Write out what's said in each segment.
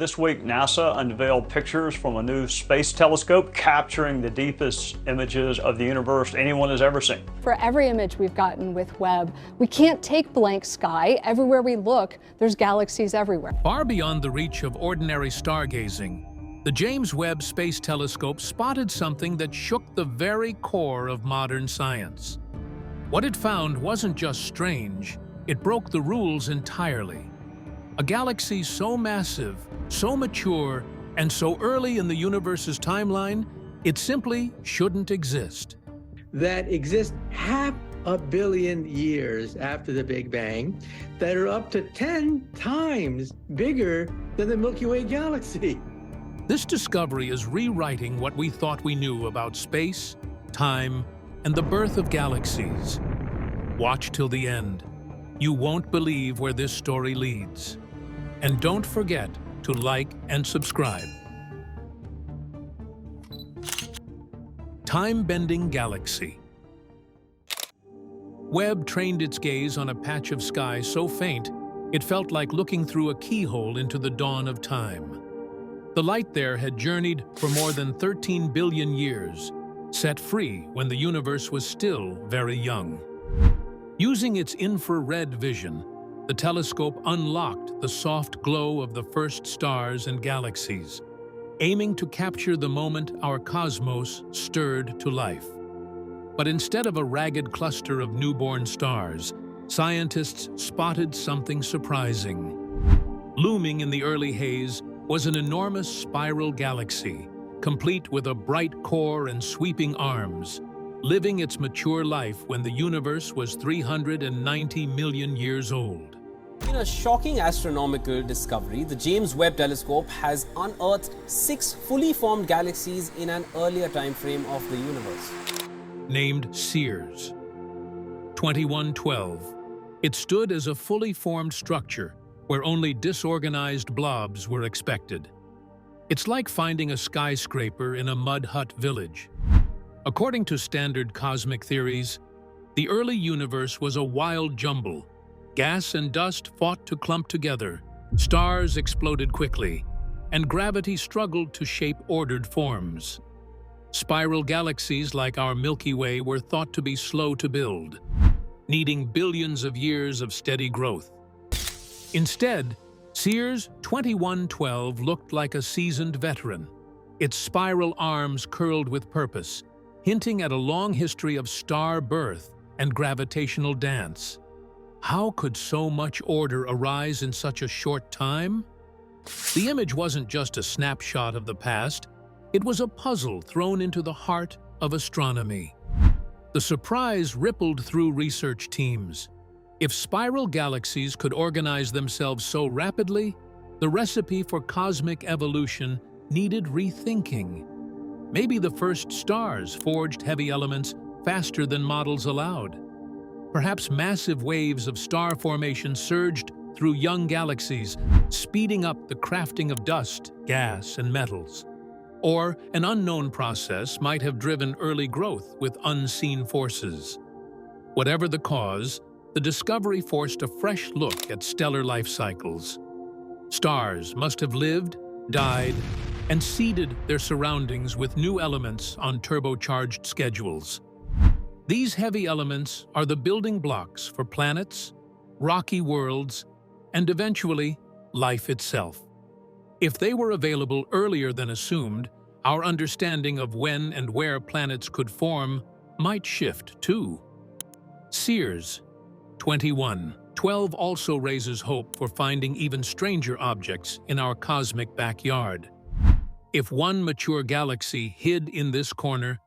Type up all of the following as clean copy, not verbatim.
this week, NASA unveiled pictures from a new space telescope capturing the deepest images of the universe anyone has ever seen. For every image we've gotten with Webb, we can't take blank sky. Everywhere we look, there's galaxies everywhere. Far beyond the reach of ordinary stargazing, the James Webb Space Telescope spotted something that shook the very core of modern science. What it found wasn't just strange, it broke the rules entirely. A galaxy so massive, so mature, and so early in the universe's timeline, it simply shouldn't exist. That exist 500 million years after the Big Bang, that are up to 10 times bigger than the Milky Way galaxy. This discovery is rewriting what we thought we knew about space, time, and the birth of galaxies. Watch till the end. You won't believe where this story leads. And don't forget to like and subscribe. Time-bending galaxy. Webb trained its gaze on a patch of sky so faint, it felt like looking through a keyhole into the dawn of time. The light there had journeyed for more than 13 billion years, set free when the universe was still very young. Using its infrared vision, the telescope unlocked the soft glow of the first stars and galaxies, aiming to capture the moment our cosmos stirred to life. But instead of a ragged cluster of newborn stars, scientists spotted something surprising. Looming in the early haze was an enormous spiral galaxy, complete with a bright core and sweeping arms, living its mature life when the universe was 390 million years old. In a shocking astronomical discovery, the James Webb Telescope has unearthed 6 fully formed galaxies in an earlier time frame of the universe. Named Sears. 2112. It stood as a fully formed structure where only disorganized blobs were expected. It's like finding a skyscraper in a mud hut village. According to standard cosmic theories, the early universe was a wild jumble. Gas and dust fought to clump together, stars exploded quickly, and gravity struggled to shape ordered forms. Spiral galaxies like our Milky Way were thought to be slow to build, needing billions of years of steady growth. Instead, Sears 2112 looked like a seasoned veteran, its spiral arms curled with purpose, hinting at a long history of star birth and gravitational dance. How could so much order arise in such a short time? The image wasn't just a snapshot of the past, it was a puzzle thrown into the heart of astronomy. The surprise rippled through research teams. If spiral galaxies could organize themselves so rapidly, the recipe for cosmic evolution needed rethinking. Maybe the first stars forged heavy elements faster than models allowed. Perhaps massive waves of star formation surged through young galaxies, speeding up the crafting of dust, gas, and metals. Or an unknown process might have driven early growth with unseen forces. Whatever the cause, the discovery forced a fresh look at stellar life cycles. Stars must have lived, died, and seeded their surroundings with new elements on turbocharged schedules. These heavy elements are the building blocks for planets, rocky worlds, and eventually, life itself. If they were available earlier than assumed, our understanding of when and where planets could form might shift too. Sears 2112 also raises hope for finding even stranger objects in our cosmic backyard. If one mature galaxy hid in this corner,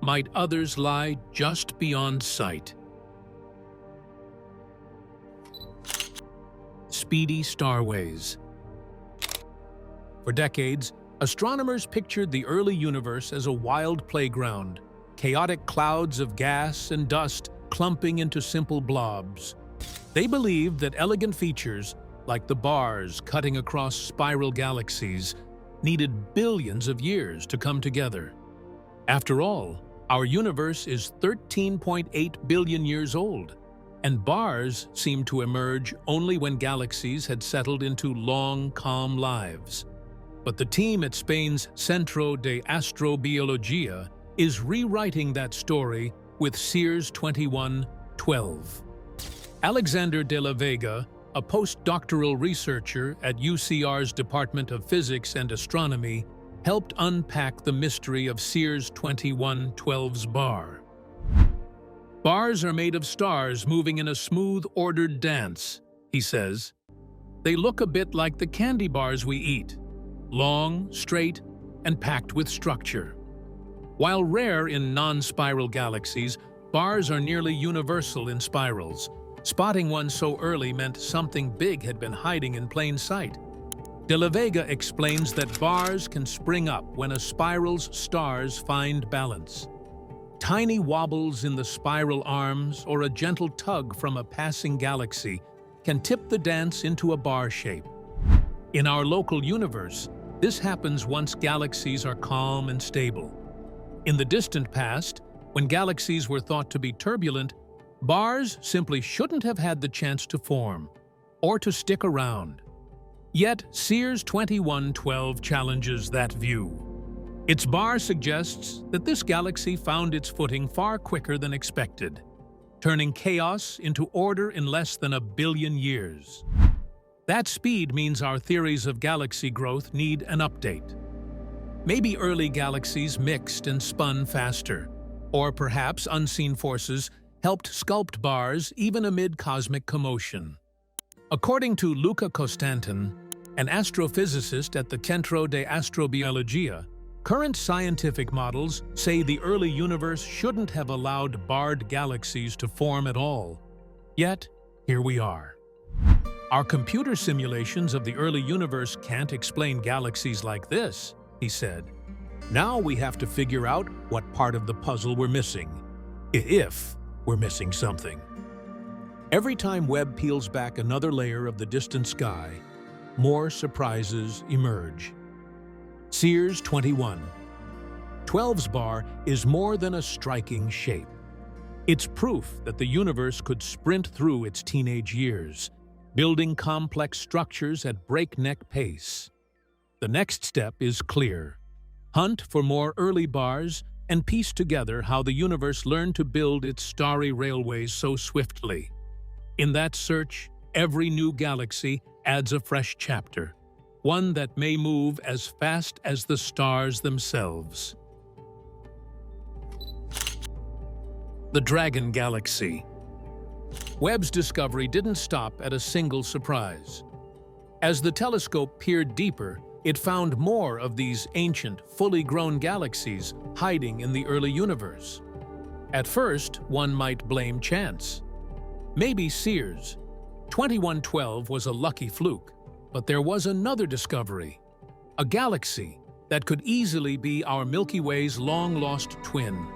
might others lie just beyond sight? Speedy starways. For decades, astronomers pictured the early universe as a wild playground, chaotic clouds of gas and dust clumping into simple blobs. They believed that elegant features, like the bars cutting across spiral galaxies, needed billions of years to come together. After all, our universe is 13.8 billion years old. and bars seemed to emerge only when galaxies had settled into long, calm lives. But the team at Spain's Centro de Astrobiología is rewriting that story with CEERS 2112. Alexander de la Vega, a postdoctoral researcher at UCR's Department of Physics and Astronomy, helped unpack the mystery of CEERS 2112's bar. Bars are made of stars moving in a smooth, ordered dance, he says. They look a bit like the candy bars we eat, long, straight, and packed with structure. While rare in non-spiral galaxies, bars are nearly universal in spirals. Spotting one so early meant something big had been hiding in plain sight. De la Vega explains that bars can spring up when a spiral's stars find balance. Tiny wobbles in the spiral arms or a gentle tug from a passing galaxy can tip the dance into a bar shape. In our local universe, this happens once galaxies are calm and stable. In the distant past, when galaxies were thought to be turbulent, bars simply shouldn't have had the chance to form or to stick around. Yet, CEERS 2112 challenges that view. Its bar suggests that this galaxy found its footing far quicker than expected, turning chaos into order in less than 1 billion years. That speed means our theories of galaxy growth need an update. Maybe early galaxies mixed and spun faster, or perhaps unseen forces helped sculpt bars even amid cosmic commotion. According to Luca Costantin, an astrophysicist at the Centro de Astrobiología, current scientific models say the early universe shouldn't have allowed barred galaxies to form at all. Yet, here we are. Our computer simulations of the early universe can't explain galaxies like this, he said. Now we have to figure out what part of the puzzle we're missing, if we're missing something. Every time Webb peels back another layer of the distant sky, more surprises emerge. CEERS 2112's bar is more than a striking shape. It's proof that the universe could sprint through its teenage years, building complex structures at breakneck pace. The next step is clear. Hunt for more early bars and piece together how the universe learned to build its starry railways so swiftly. In that search, every new galaxy adds a fresh chapter, one that may move as fast as the stars themselves. The Dragon Galaxy. Webb's discovery didn't stop at a single surprise. As the telescope peered deeper, it found more of these ancient, fully grown galaxies hiding in the early universe. At first, one might blame chance. Maybe CEERS 2112 was a lucky fluke. But there was another discovery, a galaxy that could easily be our Milky Way's long-lost twin.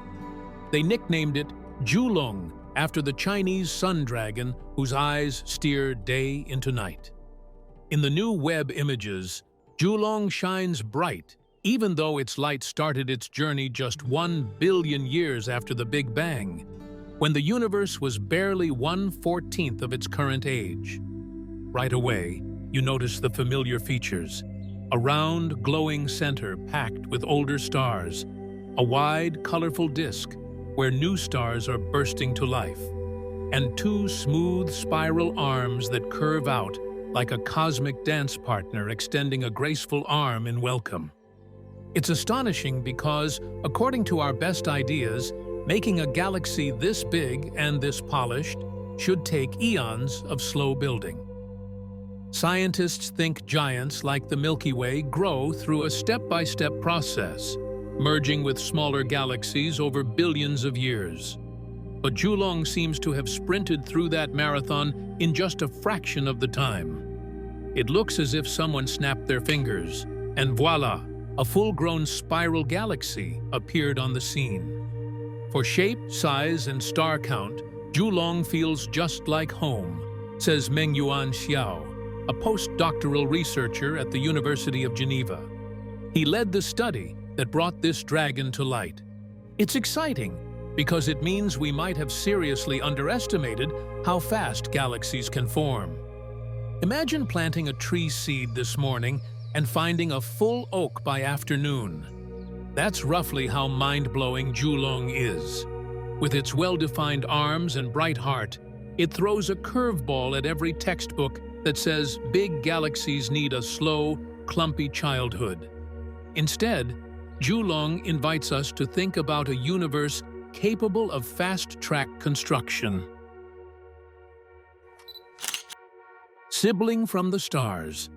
They nicknamed it Zhulong after the Chinese sun dragon whose eyes steer day into night. In the new Webb images, Zhulong shines bright, even though its light started its journey just 1 billion years after the Big Bang, when the universe was barely 1/14 of its current age. Right away, you notice the familiar features: a round, glowing center packed with older stars, a wide, colorful disk where new stars are bursting to life, and 2 smooth spiral arms that curve out like a cosmic dance partner extending a graceful arm in welcome. It's astonishing because, according to our best ideas, making a galaxy this big and this polished should take eons of slow building. Scientists think giants like the Milky Way grow through a step-by-step process, merging with smaller galaxies over billions of years. But Zhulong seems to have sprinted through that marathon in just a fraction of the time. It looks as if someone snapped their fingers, and voila, a full-grown spiral galaxy appeared on the scene. For shape, size, and star count, Zhulong feels just like home, says Mengyuan Xiao, a postdoctoral researcher at the University of Geneva. He led the study that brought this dragon to light. It's exciting because it means we might have seriously underestimated how fast galaxies can form. Imagine planting a tree seed this morning and finding a full oak by afternoon. That's roughly how mind-blowing Julong is. With its well-defined arms and bright heart, it throws a curveball at every textbook that says big galaxies need a slow, clumpy childhood. Instead, Julong invites us to think about a universe capable of fast-track construction. Sibling from the stars.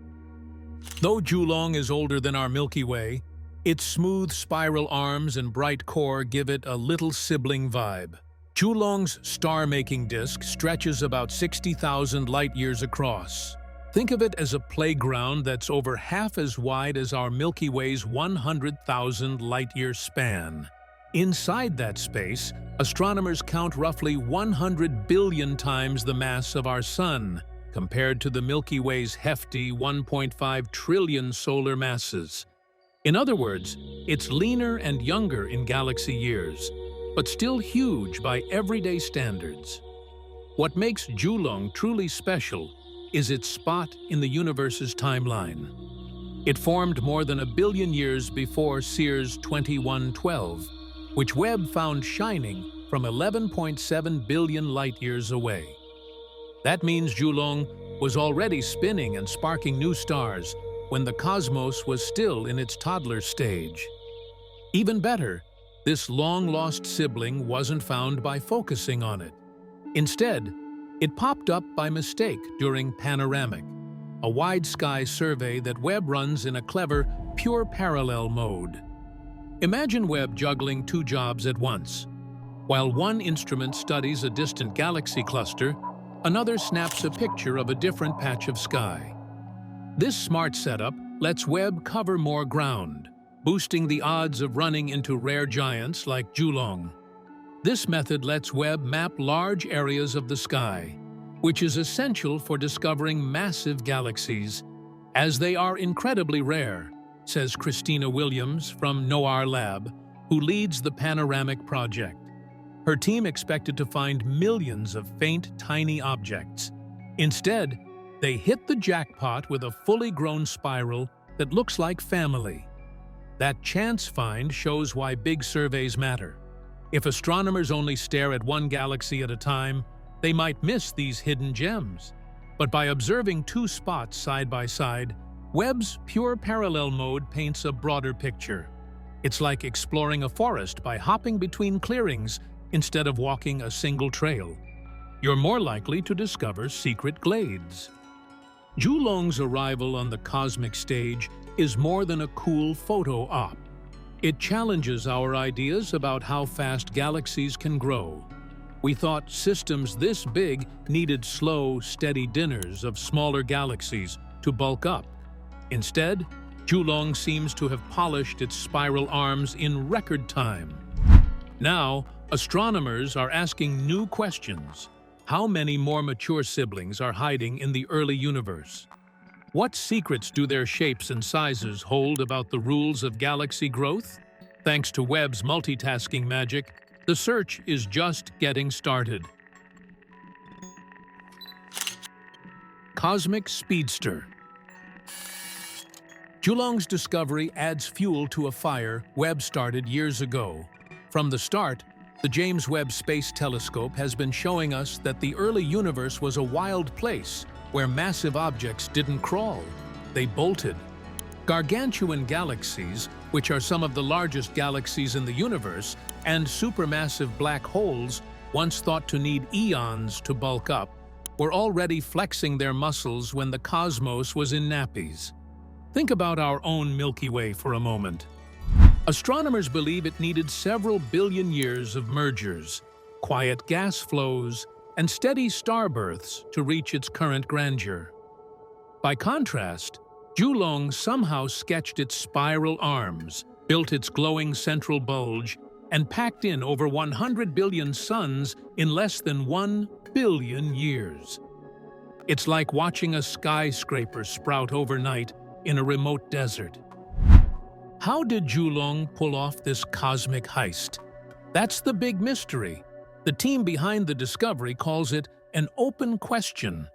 Though Julong is older than our Milky Way, its smooth spiral arms and bright core give it a little sibling vibe. Julong's star-making disk stretches about 60,000 light-years across. Think of it as a playground that's over half as wide as our Milky Way's 100,000 light-year span. Inside that space, astronomers count roughly 100 billion times the mass of our Sun, compared to the Milky Way's hefty 1.5 trillion solar masses. In other words, it's leaner and younger in galaxy years, but still huge by everyday standards. What makes Julong truly special is its spot in the universe's timeline. It formed more than 1 billion years before Sears 2112, which Webb found shining from 11.7 billion light-years away. That means Julong was already spinning and sparking new stars when the cosmos was still in its toddler stage. Even better, this long-lost sibling wasn't found by focusing on it. Instead, it popped up by mistake during Panoramic, a wide-sky survey that Webb runs in a clever, pure parallel mode. Imagine Webb juggling 2 jobs at once. While one instrument studies a distant galaxy cluster, another snaps a picture of a different patch of sky. This smart setup lets Webb cover more ground, boosting the odds of running into rare giants like Julong. This method lets Webb map large areas of the sky, which is essential for discovering massive galaxies, as they are incredibly rare, says Christina Williams from NOAR Lab, who leads the Panoramic project. Her team expected to find millions of faint, tiny objects. Instead, they hit the jackpot with a fully grown spiral that looks like family. That chance find shows why big surveys matter. If astronomers only stare at one galaxy at a time, they might miss these hidden gems. But by observing 2 spots side by side, Webb's pure parallel mode paints a broader picture. It's like exploring a forest by hopping between clearings instead of walking a single trail. You're more likely to discover secret glades. Julong's arrival on the cosmic stage is more than a cool photo op. It challenges our ideas about how fast galaxies can grow. We thought systems this big needed slow, steady dinners of smaller galaxies to bulk up. Instead, Julong seems to have polished its spiral arms in record time. Now, astronomers are asking new questions. How many more mature siblings are hiding in the early universe? What secrets do their shapes and sizes hold about the rules of galaxy growth? Thanks to Webb's multitasking magic, the search is just getting started. Cosmic Speedster. Julong's discovery adds fuel to a fire Webb started years ago. From the start, the James Webb Space Telescope has been showing us that the early universe was a wild place where massive objects didn't crawl, they bolted. Gargantuan galaxies, which are some of the largest galaxies in the universe, and supermassive black holes, once thought to need eons to bulk up, were already flexing their muscles when the cosmos was in nappies. Think about our own Milky Way for a moment. Astronomers believe it needed several billion years of mergers, quiet gas flows, and steady star births to reach its current grandeur. By contrast, Julong somehow sketched its spiral arms, built its glowing central bulge, and packed in over 100 billion suns in less than 1 billion years. It's like watching a skyscraper sprout overnight in a remote desert. How did Julong pull off this cosmic heist? That's the big mystery. The team behind the discovery calls it an open question.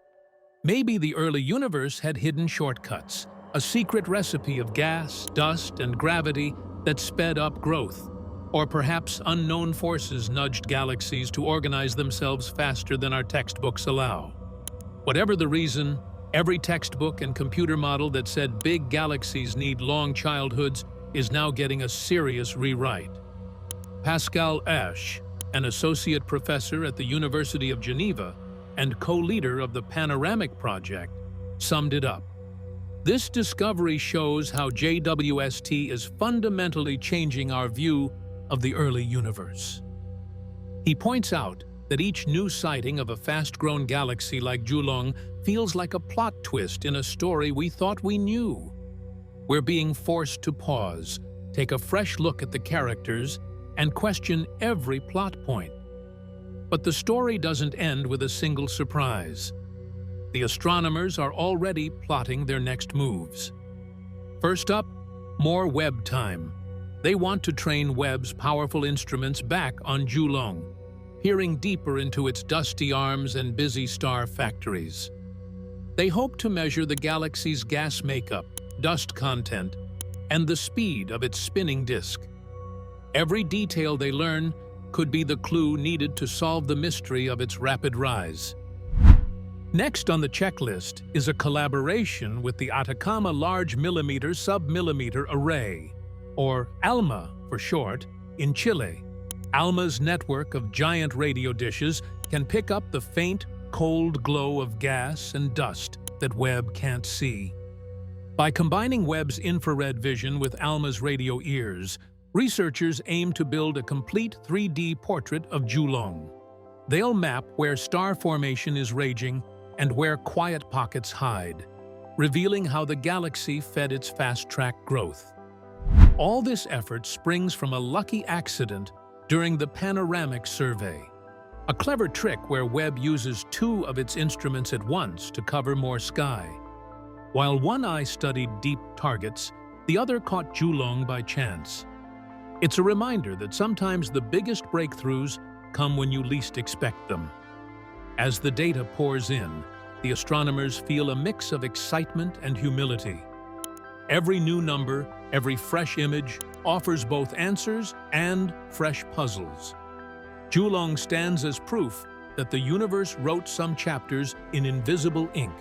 Maybe the early universe had hidden shortcuts, a secret recipe of gas, dust, and gravity that sped up growth. Or perhaps unknown forces nudged galaxies to organize themselves faster than our textbooks allow. Whatever the reason, every textbook and computer model that said big galaxies need long childhoods is now getting a serious rewrite. Pascal Esch, an associate professor at the University of Geneva and co-leader of the Panoramic project, summed it up. This discovery shows how JWST is fundamentally changing our view of the early universe. He points out that each new sighting of a fast-grown galaxy like Julong feels like a plot twist in a story we thought we knew. We're being forced to pause, take a fresh look at the characters, and question every plot point. But the story doesn't end with a single surprise. The astronomers are already plotting their next moves. First up, more Webb time. They want to train Webb's powerful instruments back on Julong, peering deeper into its dusty arms and busy star factories. They hope to measure the galaxy's gas makeup, dust content, and the speed of its spinning disk. Every detail they learn could be the clue needed to solve the mystery of its rapid rise. Next on the checklist is a collaboration with the Atacama Large Millimeter Submillimeter Array, or ALMA for short, in Chile. ALMA's network of giant radio dishes can pick up the faint, cold glow of gas and dust that Webb can't see. By combining Webb's infrared vision with ALMA's radio ears, researchers aim to build a complete 3D portrait of Julong. They'll map where star formation is raging and where quiet pockets hide, revealing how the galaxy fed its fast-track growth. All this effort springs from a lucky accident during the panoramic survey, a clever trick where Webb uses two of its instruments at once to cover more sky. While one eye studied deep targets, the other caught Julong by chance. It's a reminder that sometimes the biggest breakthroughs come when you least expect them. As the data pours in, the astronomers feel a mix of excitement and humility. Every new number, every fresh image offers both answers and fresh puzzles. Julong stands as proof that the universe wrote some chapters in invisible ink,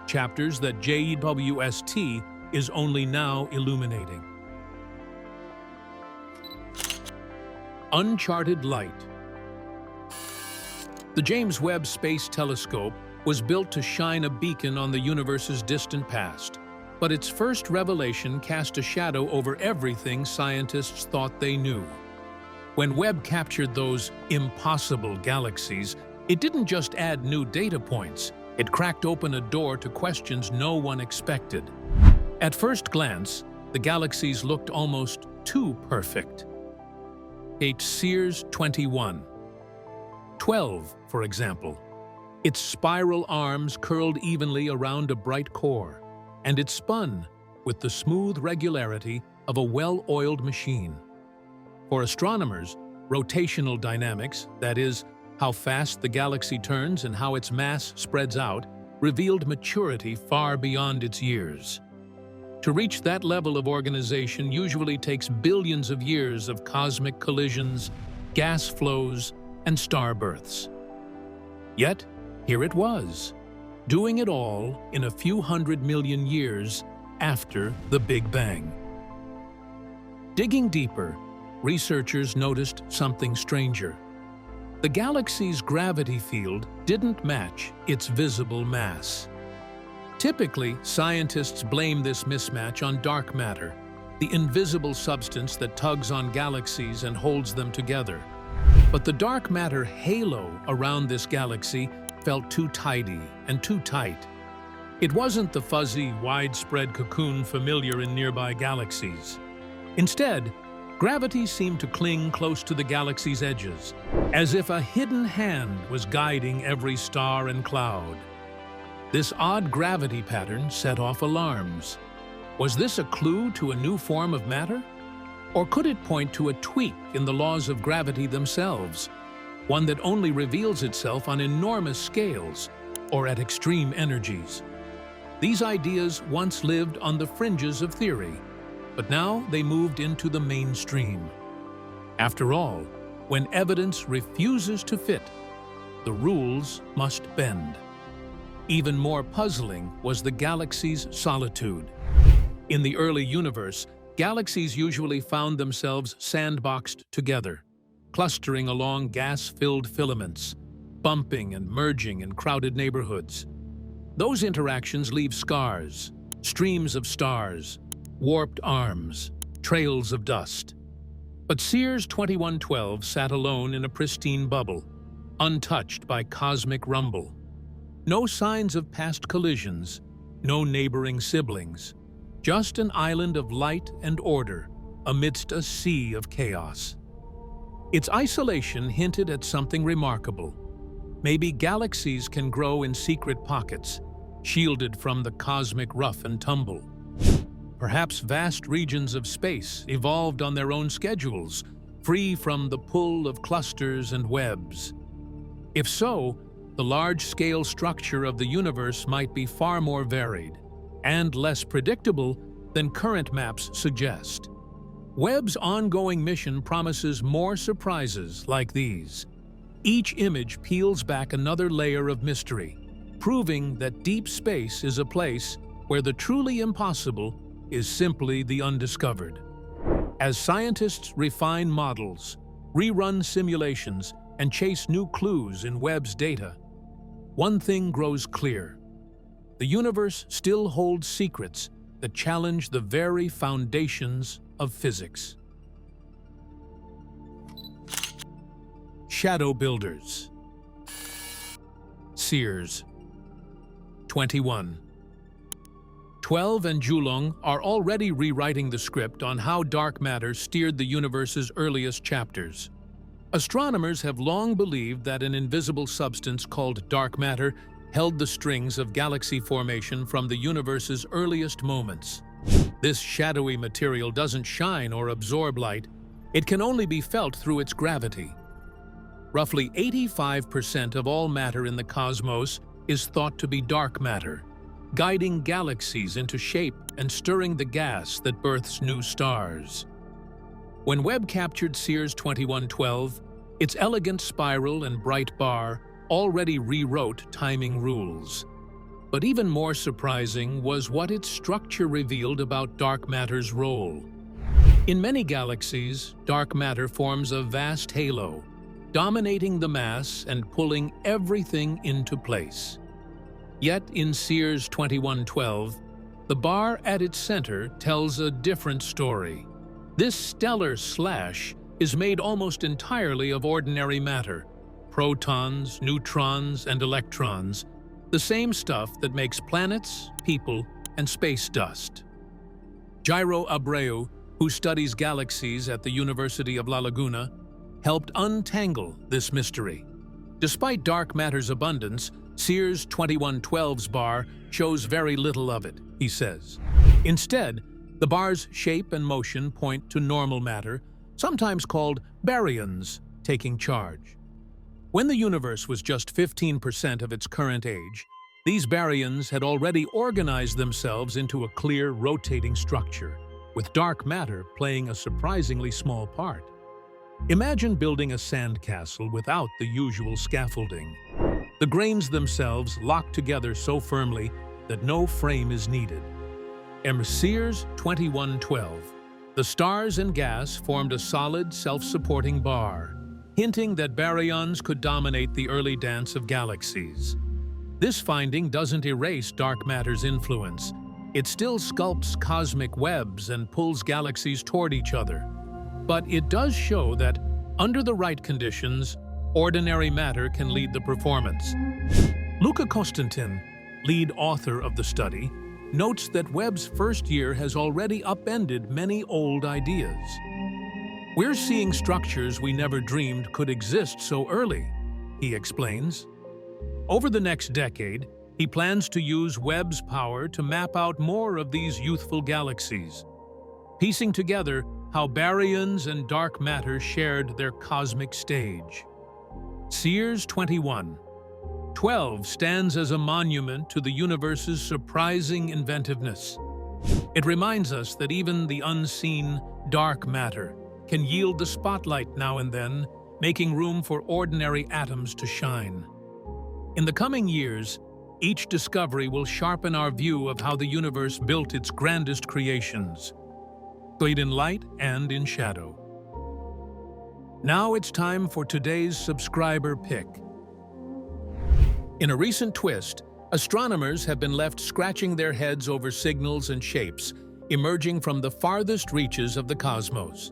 chapters that JWST is only now illuminating. Uncharted light. The James Webb Space Telescope was built to shine a beacon on the universe's distant past, but its first revelation cast a shadow over everything scientists thought they knew. When Webb captured those impossible galaxies, it didn't just add new data points, it cracked open a door to questions no one expected. At first glance, the galaxies looked almost too perfect. Take Sears 21. 12, for example. Its spiral arms curled evenly around a bright core, and it spun with the smooth regularity of a well-oiled machine. For astronomers, rotational dynamics, that is, how fast the galaxy turns and how its mass spreads out, revealed maturity far beyond its years. To reach that level of organization usually takes billions of years of cosmic collisions, gas flows, and star births. Yet, here it was, doing it all in a few 100 million years after the Big Bang. Digging deeper, researchers noticed something stranger. The galaxy's gravity field didn't match its visible mass. Typically, scientists blame this mismatch on dark matter, the invisible substance that tugs on galaxies and holds them together. But the dark matter halo around this galaxy felt too tidy and too tight. It wasn't the fuzzy, widespread cocoon familiar in nearby galaxies. Instead, gravity seemed to cling close to the galaxy's edges, as if a hidden hand was guiding every star and cloud. This odd gravity pattern set off alarms. Was this a clue to a new form of matter? Or could it point to a tweak in the laws of gravity themselves, one that only reveals itself on enormous scales or at extreme energies? These ideas once lived on the fringes of theory, but now they moved into the mainstream. After all, when evidence refuses to fit, the rules must bend. Even more puzzling was the galaxy's solitude. In the early universe, galaxies usually found themselves sandboxed together, clustering along gas-filled filaments, bumping and merging in crowded neighborhoods. Those interactions leave scars, streams of stars, warped arms, trails of dust. But Sears 2112 sat alone in a pristine bubble, untouched by cosmic rumble. No signs of past collisions, no neighboring siblings, just an island of light and order amidst a sea of chaos. Its isolation hinted at something remarkable. Maybe galaxies can grow in secret pockets, shielded from the cosmic rough and tumble. Perhaps vast regions of space evolved on their own schedules, free from the pull of clusters and webs. If so, the large-scale structure of the universe might be far more varied and less predictable than current maps suggest. Webb's ongoing mission promises more surprises like these. Each image peels back another layer of mystery, proving that deep space is a place where the truly impossible is simply the undiscovered. As scientists refine models, rerun simulations, and chase new clues in Webb's data, one thing grows clear. The universe still holds secrets that challenge the very foundations of physics. Shadow Builders. Sears 21. 12 and Julong are already rewriting the script on how dark matter steered the universe's earliest chapters. Astronomers have long believed that an invisible substance called dark matter held the strings of galaxy formation from the universe's earliest moments. This shadowy material doesn't shine or absorb light. It can only be felt through its gravity. Roughly 85% of all matter in the cosmos is thought to be dark matter, guiding galaxies into shape and stirring the gas that births new stars. When Webb captured Sears 2112, its elegant spiral and bright bar already rewrote timing rules. But even more surprising was what its structure revealed about dark matter's role. In many galaxies, dark matter forms a vast halo, dominating the mass and pulling everything into place. Yet in Sears 2112, the bar at its center tells a different story. This stellar slash is made almost entirely of ordinary matter: protons, neutrons, and electrons, the same stuff that makes planets, people, and space dust. Jairo Abreu, who studies galaxies at the University of La Laguna, helped untangle this mystery. Despite dark matter's abundance, Sears 2112's bar shows very little of it, he says. Instead, the bar's shape and motion point to normal matter, sometimes called baryons, taking charge. When the universe was just 15% of its current age, these baryons had already organized themselves into a clear, rotating structure, with dark matter playing a surprisingly small part. Imagine building a sandcastle without the usual scaffolding. The grains themselves lock together so firmly that no frame is needed. In Sears 2112, the stars and gas formed a solid, self-supporting bar, hinting that baryons could dominate the early dance of galaxies. This finding doesn't erase dark matter's influence. It still sculpts cosmic webs and pulls galaxies toward each other. But it does show that, under the right conditions, ordinary matter can lead the performance. Luca Constantin, lead author of the study, notes that Webb's first year has already upended many old ideas. We're seeing structures we never dreamed could exist so early, he explains. Over the next decade, he plans to use Webb's power to map out more of these youthful galaxies, piecing together how baryons and dark matter shared their cosmic stage. Sears 21. 12 stands as a monument to the universe's surprising inventiveness. It reminds us that even the unseen dark matter can yield the spotlight now and then, making room for ordinary atoms to shine. In the coming years, each discovery will sharpen our view of how the universe built its grandest creations, both in light and in shadow. Now it's time for today's subscriber pick. In a recent twist, astronomers have been left scratching their heads over signals and shapes emerging from the farthest reaches of the cosmos.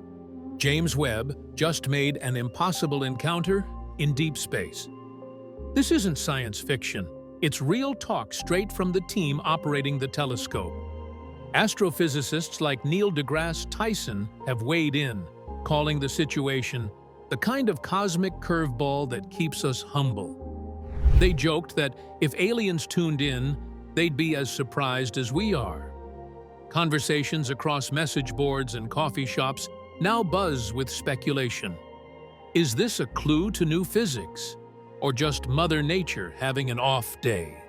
James Webb just made an impossible encounter in deep space. This isn't science fiction. It's real talk straight from the team operating the telescope. Astrophysicists like Neil deGrasse Tyson have weighed in, calling the situation the kind of cosmic curveball that keeps us humble. They joked that if aliens tuned in, they'd be as surprised as we are. Conversations across message boards and coffee shops now buzz with speculation. Is this a clue to new physics, or just Mother Nature having an off day?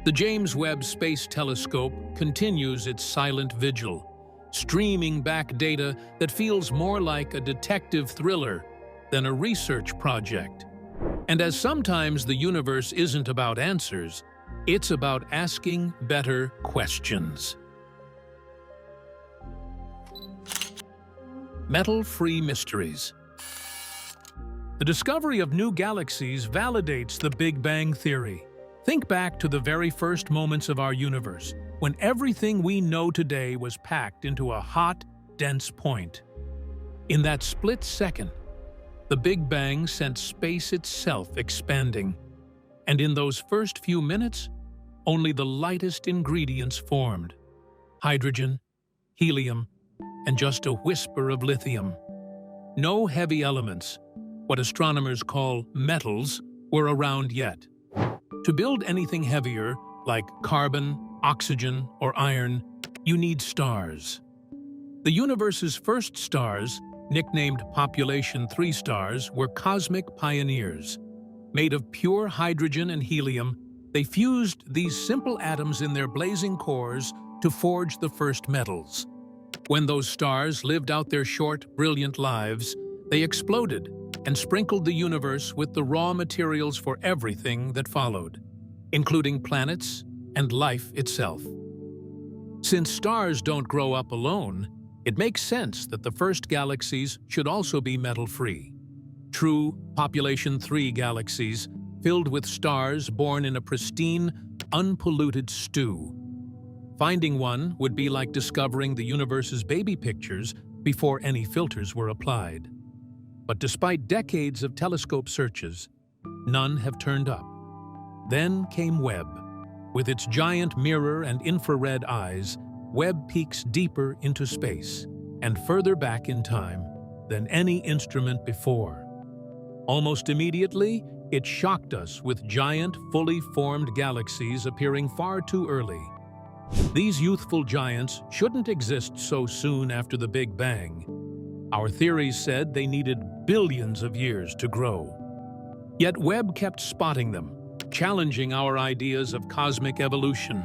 The James Webb Space Telescope continues its silent vigil, streaming back data that feels more like a detective thriller than a research project. And as sometimes the universe isn't about answers, it's about asking better questions. Metal-free mysteries. The discovery of new galaxies validates the Big Bang Theory. Think back to the very first moments of our universe, when everything we know today was packed into a hot, dense point. In that split second, the Big Bang sent space itself expanding, and in those first few minutes, only the lightest ingredients formed: hydrogen, helium, and just a whisper of lithium. No heavy elements, what astronomers call metals, were around yet. To build anything heavier, like carbon, oxygen, or iron, you need stars. The universe's first stars, nicknamed Population 3 stars, were cosmic pioneers. Made of pure hydrogen and helium, they fused these simple atoms in their blazing cores to forge the first metals. When those stars lived out their short, brilliant lives, they exploded and sprinkled the universe with the raw materials for everything that followed, including planets and life itself. Since stars don't grow up alone, it makes sense that the first galaxies should also be metal-free. True Population 3 galaxies filled with stars born in a pristine, unpolluted stew. Finding one would be like discovering the universe's baby pictures before any filters were applied. But despite decades of telescope searches, none have turned up. Then came Webb. With its giant mirror and infrared eyes, Webb peeks deeper into space and further back in time than any instrument before. Almost immediately, it shocked us with giant, fully formed galaxies appearing far too early. These youthful giants shouldn't exist so soon after the Big Bang. Our theories said they needed billions of years to grow. Yet Webb kept spotting them, challenging our ideas of cosmic evolution.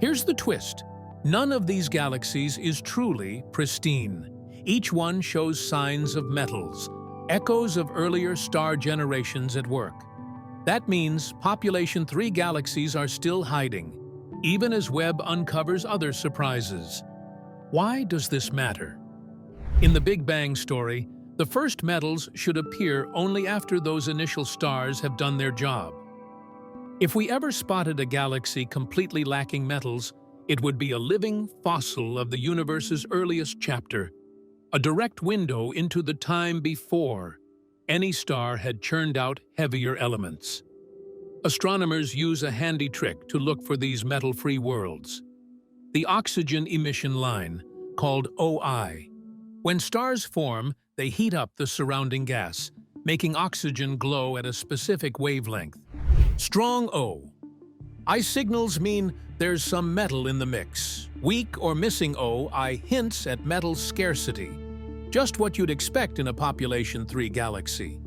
Here's the twist. None of these galaxies is truly pristine. Each one shows signs of metals, echoes of earlier star generations at work. That means Population 3 galaxies are still hiding, even as Webb uncovers other surprises. Why does this matter? In the Big Bang story, the first metals should appear only after those initial stars have done their job. If we ever spotted a galaxy completely lacking metals, it would be a living fossil of the universe's earliest chapter, a direct window into the time before any star had churned out heavier elements. Astronomers use a handy trick to look for these metal-free worlds: the oxygen emission line, called OI. When stars form, they heat up the surrounding gas, making oxygen glow at a specific wavelength. Strong O. I signals mean there's some metal in the mix. Weak or missing OI hints at metal scarcity, just what you'd expect in a population 3 galaxy.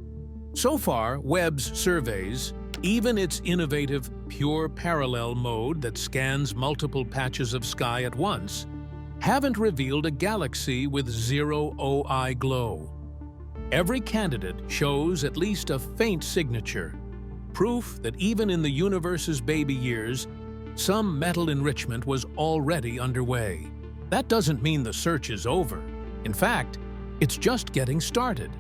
So far, Webb's surveys, even its innovative pure parallel mode that scans multiple patches of sky at once, haven't revealed a galaxy with zero OI glow. Every candidate shows at least a faint signature, proof that even in the universe's baby years, some metal enrichment was already underway. That doesn't mean the search is over. In fact, it's just getting started.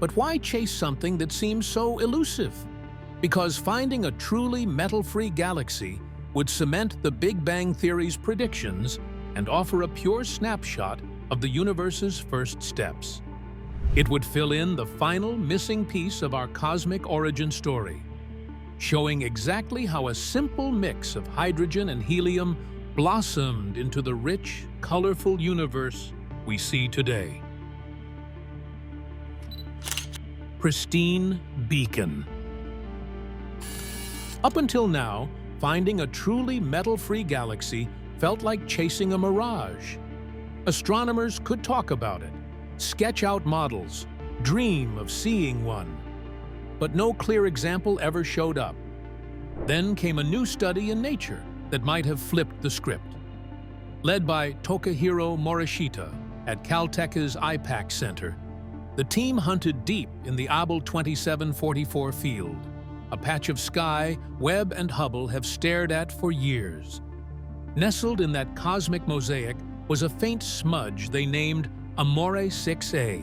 But why chase something that seems so elusive? Because finding a truly metal-free galaxy would cement the Big Bang Theory's predictions and offer a pure snapshot of the universe's first steps. It would fill in the final missing piece of our cosmic origin story, showing exactly how a simple mix of hydrogen and helium blossomed into the rich, colorful universe we see today. Pristine beacon. Up until now, finding a truly metal-free galaxy felt like chasing a mirage. Astronomers could talk about it, sketch out models, dream of seeing one. But no clear example ever showed up. Then came a new study in Nature that might have flipped the script. Led by Takahiro Morishita at Caltech's IPAC Center, the team hunted deep in the Abell 2744 field, a patch of sky Webb and Hubble have stared at for years. Nestled in that cosmic mosaic was a faint smudge they named Amore 6A.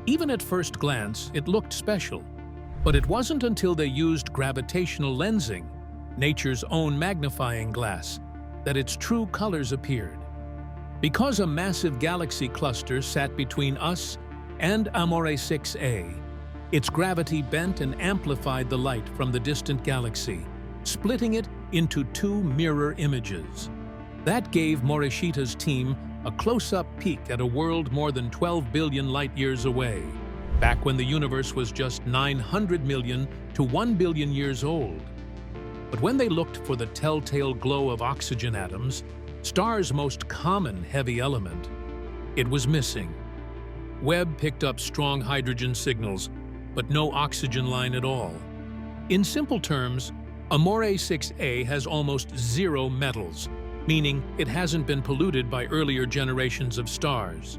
Even at first glance, it looked special. But it wasn't until they used gravitational lensing, nature's own magnifying glass, that its true colors appeared. Because a massive galaxy cluster sat between us and Amore 6A, its gravity bent and amplified the light from the distant galaxy, splitting it into 2 mirror images. That gave Morishita's team a close-up peek at a world more than 12 billion light-years away, back when the universe was just 900 million to 1 billion years old. But when they looked for the telltale glow of oxygen atoms, stars' most common heavy element, it was missing. Webb picked up strong hydrogen signals, but no oxygen line at all. In simple terms, Amore 6A has almost zero metals, meaning it hasn't been polluted by earlier generations of stars.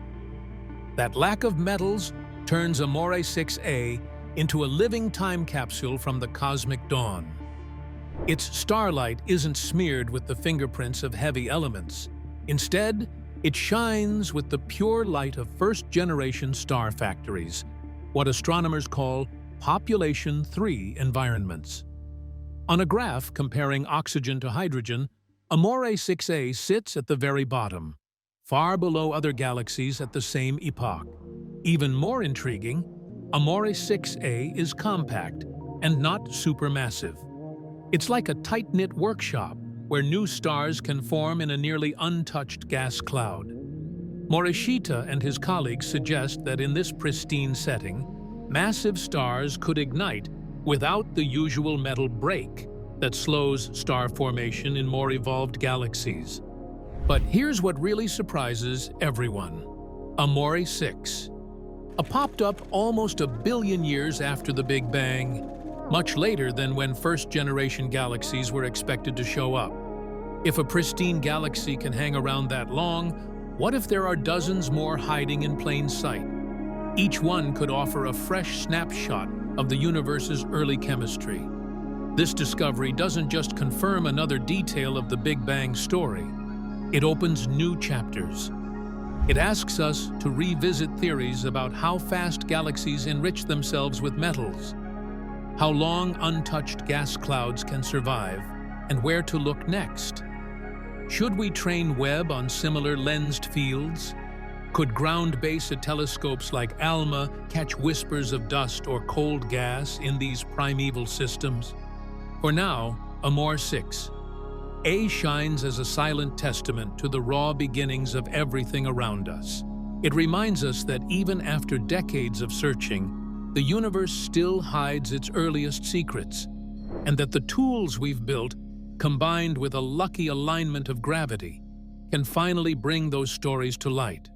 That lack of metals turns Amore 6A into a living time capsule from the cosmic dawn. Its starlight isn't smeared with the fingerprints of heavy elements. Instead, it shines with the pure light of first-generation star factories, what astronomers call population 3 environments. On a graph comparing oxygen to hydrogen, Amore 6A sits at the very bottom, far below other galaxies at the same epoch. Even more intriguing, Amore 6A is compact and not supermassive. It's like a tight-knit workshop where new stars can form in a nearly untouched gas cloud. Morishita and his colleagues suggest that in this pristine setting, massive stars could ignite without the usual metal break that slows star formation in more evolved galaxies. But here's what really surprises everyone. Amore 6. Popped up almost 1 billion years after the Big Bang, much later than when first-generation galaxies were expected to show up. If a pristine galaxy can hang around that long, what if there are dozens more hiding in plain sight? Each one could offer a fresh snapshot of the universe's early chemistry. This discovery doesn't just confirm another detail of the Big Bang story. It opens new chapters. It asks us to revisit theories about how fast galaxies enrich themselves with metals, how long untouched gas clouds can survive, and where to look next. Should we train Webb on similar lensed fields? Could ground-based telescopes like ALMA catch whispers of dust or cold gas in these primeval systems? For now, Amore 6. A shines as a silent testament to the raw beginnings of everything around us. It reminds us that even after decades of searching, the universe still hides its earliest secrets, and that the tools we've built combined with a lucky alignment of gravity, can finally bring those stories to light.